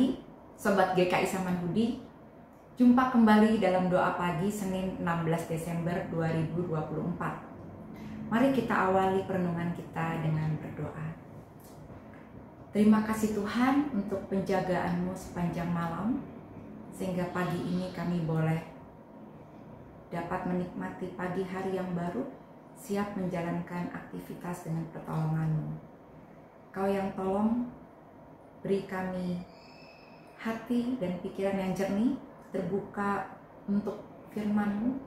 pagi, Sobat GKI Samanhudi. Jumpa kembali dalam doa pagi Senin 16 Desember 2024. Mari kita awali perenungan kita dengan berdoa. Terima kasih Tuhan untuk penjagaan-Mu sepanjang malam, sehingga pagi ini kami boleh dapat menikmati pagi hari yang baru, siap menjalankan aktivitas dengan pertolongan-Mu. Kau yang tolong beri kami hati dan pikiran yang jernih, terbuka untuk firman-Mu.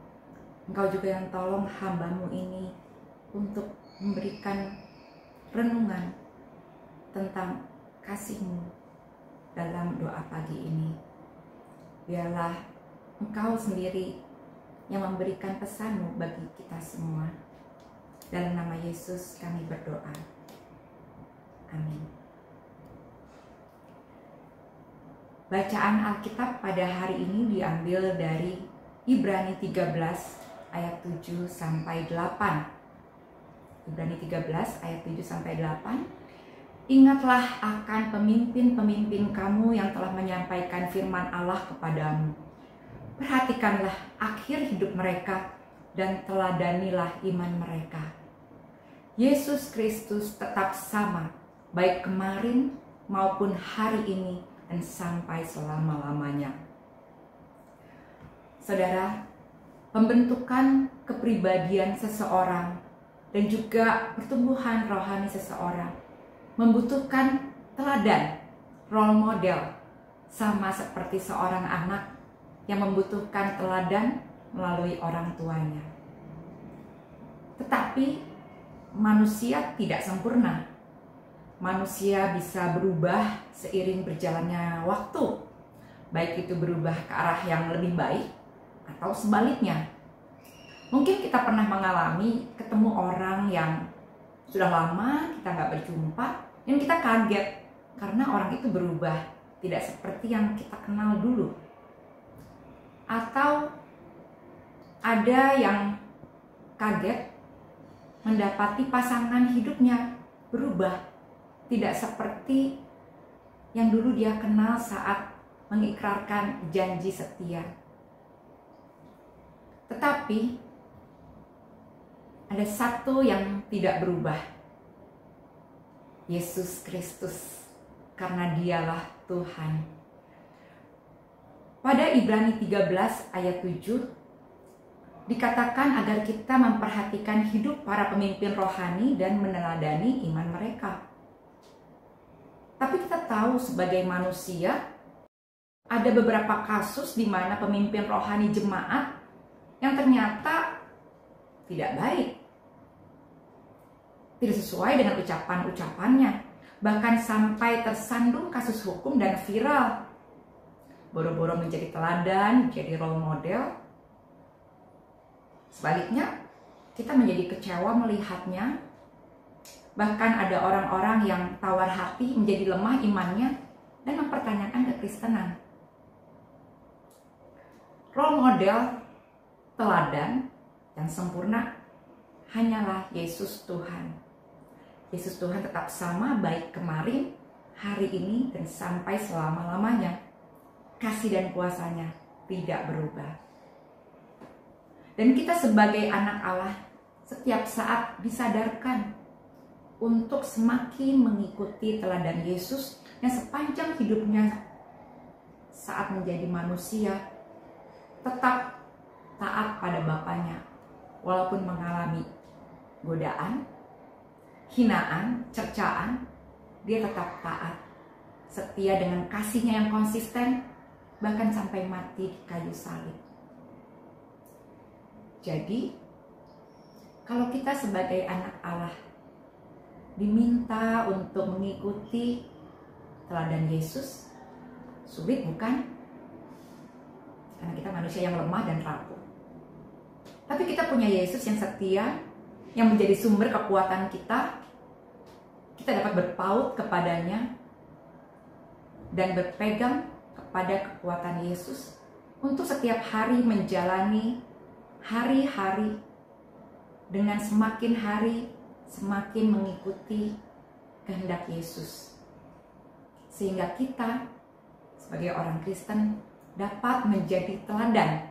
Engkau juga yang tolong hamba-Mu ini untuk memberikan renungan tentang kasih-Mu dalam doa pagi ini. Biarlah Engkau sendiri yang memberikan pesan-Mu bagi kita semua. Dalam nama Yesus kami berdoa. Amin. Bacaan Alkitab pada hari ini diambil dari Ibrani 13 ayat 7 sampai 8. Ibrani 13 ayat 7 sampai 8. Ingatlah akan pemimpin-pemimpin kamu yang telah menyampaikan firman Allah kepadamu. Perhatikanlah akhir hidup mereka dan teladanilah iman mereka. Yesus Kristus tetap sama, baik kemarin maupun hari ini dan sampai selama-lamanya. Saudara, pembentukan kepribadian seseorang dan juga pertumbuhan rohani seseorang membutuhkan teladan, role model, sama seperti seorang anak yang membutuhkan teladan melalui orang tuanya. Tetapi manusia tidak sempurna. Manusia bisa berubah seiring berjalannya waktu, baik itu berubah ke arah yang lebih baik atau sebaliknya. Mungkin kita pernah mengalami ketemu orang yang sudah lama kita nggak berjumpa dan kita kaget karena orang itu berubah tidak seperti yang kita kenal dulu. Atau ada yang kaget mendapati pasangan hidupnya berubah, tidak seperti yang dulu dia kenal saat mengikrarkan janji setia. Tetapi ada satu yang tidak berubah, Yesus Kristus, karena Dialah Tuhan. Pada Ibrani 13 ayat 7 dikatakan agar kita memperhatikan hidup para pemimpin rohani dan meneladani iman mereka. Tapi kita tahu sebagai manusia ada beberapa kasus di mana pemimpin rohani jemaat yang ternyata tidak baik, tidak sesuai dengan ucapan-ucapannya, bahkan sampai tersandung kasus hukum dan viral. Boro-boro menjadi teladan, menjadi role model. Sebaliknya, kita menjadi kecewa melihatnya. Bahkan ada orang-orang yang tawar hati menjadi lemah imannya dan mempertanyakan kekristenan. Role model, teladan yang sempurna hanyalah Yesus Tuhan. Yesus Tuhan tetap sama baik kemarin, hari ini, dan sampai selama-lamanya. Kasih dan kuasanya tidak berubah. Dan kita sebagai anak Allah setiap saat disadarkan untuk semakin mengikuti teladan Yesus yang sepanjang hidupnya saat menjadi manusia tetap taat pada Bapaknya, walaupun mengalami godaan, hinaan, cercaan, dia tetap taat, setia dengan kasihnya yang konsisten, bahkan sampai mati di kayu salib. Jadi, kalau kita sebagai anak Allah diminta untuk mengikuti teladan Yesus, sulit bukan? Karena kita manusia yang lemah dan rapuh. Tapi kita punya Yesus yang setia, yang menjadi sumber kekuatan kita. Kita dapat berpaut kepadanya dan berpegang kepada kekuatan Yesus untuk setiap hari menjalani hari-hari dengan semakin hari semakin mengikuti kehendak Yesus. Sehingga kita sebagai orang Kristen dapat menjadi teladan,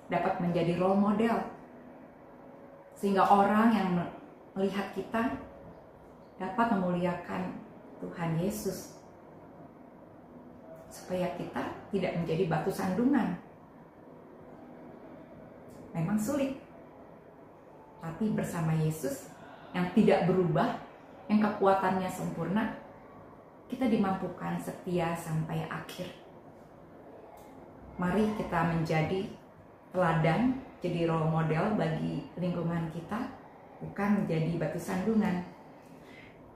dapat menjadi role model, sehingga orang yang melihat kita dapat memuliakan Tuhan Yesus, supaya kita tidak menjadi batu sandungan. Memang sulit, tapi bersama Yesus yang tidak berubah, yang kekuatannya sempurna, kita dimampukan setia sampai akhir. Mari kita menjadi teladan, jadi role model bagi lingkungan kita, bukan menjadi batu sandungan.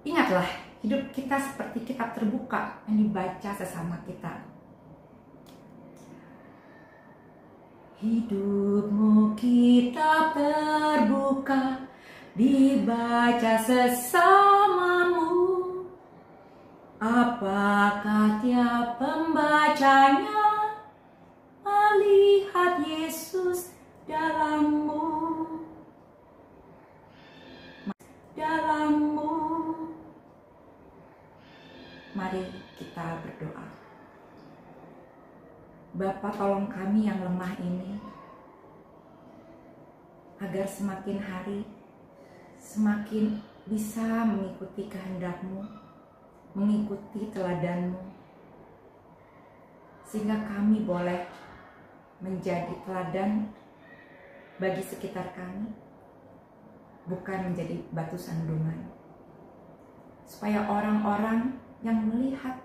Ingatlah, hidup kita seperti kitab terbuka yang dibaca sesama kita. Hidupmu kitab terbuka, dibaca sesamamu. Apakah tiap pembacanya melihat Yesus dalammu? Mari kita berdoa. Bapa, tolong kami yang lemah ini, agar semakin hari semakin bisa mengikuti kehendak-Mu, mengikuti teladan-Mu, sehingga kami boleh menjadi teladan bagi sekitar kami, bukan menjadi batu sandungan. Supaya orang-orang yang melihat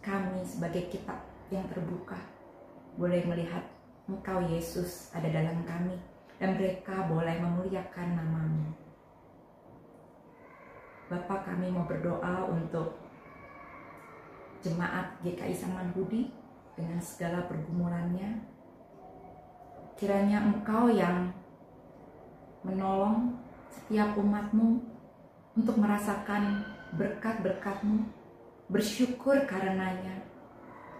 kami sebagai kitab yang terbuka boleh melihat Engkau Yesus ada dalam kami, dan mereka boleh memuliakan nama-Mu. Bapa, kami mau berdoa untuk jemaat GKI Samanhudi dengan segala pergumulannya. Kiranya Engkau yang menolong setiap umat-Mu untuk merasakan berkat-berkat-Mu, bersyukur karenanya,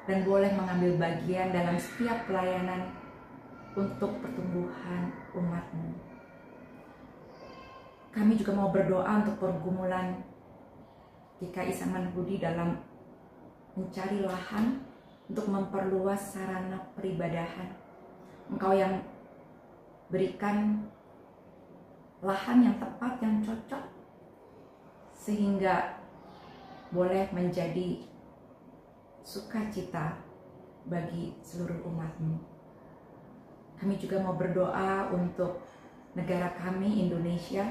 dan boleh mengambil bagian dalam setiap pelayanan untuk pertumbuhan umat-Mu. Kami juga mau berdoa untuk pergumulan GKI Samanhudi dalam mencari lahan untuk memperluas sarana peribadahan. Engkau yang berikan lahan yang tepat, yang cocok, sehingga boleh menjadi sukacita bagi seluruh umat-Mu. Kami juga mau berdoa untuk negara kami, Indonesia,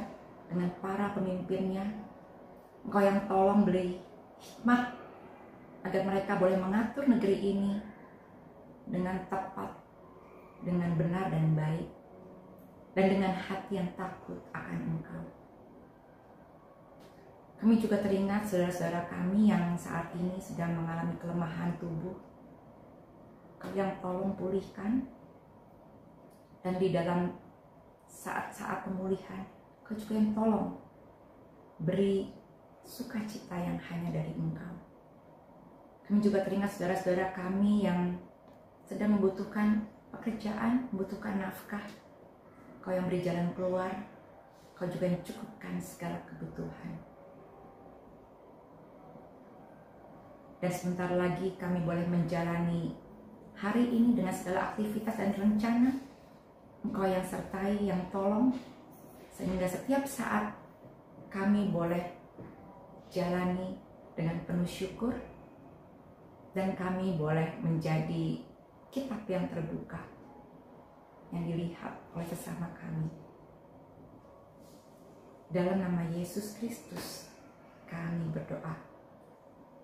dengan para pemimpinnya. Engkau yang tolong beri hikmat agar mereka boleh mengatur negeri ini dengan tepat, dengan benar dan baik, dan dengan hati yang takut akan Engkau. Kami juga teringat saudara-saudara kami yang saat ini sedang mengalami kelemahan tubuh. Kau yang tolong pulihkan, dan di dalam saat-saat pemulihan, Kau juga yang tolong beri sukacita yang hanya dari Engkau. Kami juga teringat saudara-saudara kami yang sedang membutuhkan pekerjaan, membutuhkan nafkah. Kau yang beri jalan keluar, Kau juga yang cukupkan segala kebutuhan. Dan sebentar lagi kami boleh menjalani hari ini dengan segala aktivitas dan rencana. Engkau yang sertai, yang tolong, sehingga setiap saat kami boleh jalani dengan penuh syukur, dan kami boleh menjadi kitab yang terbuka yang dilihat oleh sesama kami. Dalam nama Yesus Kristus kami berdoa.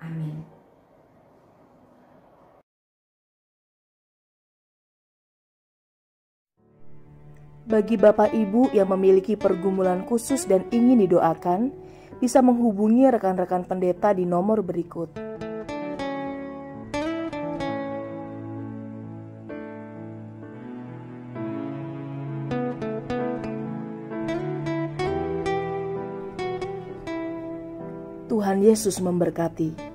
Amin. Bagi Bapak Ibu yang memiliki pergumulan khusus dan ingin didoakan, bisa menghubungi rekan-rekan pendeta di nomor berikut. Tuhan Yesus memberkati.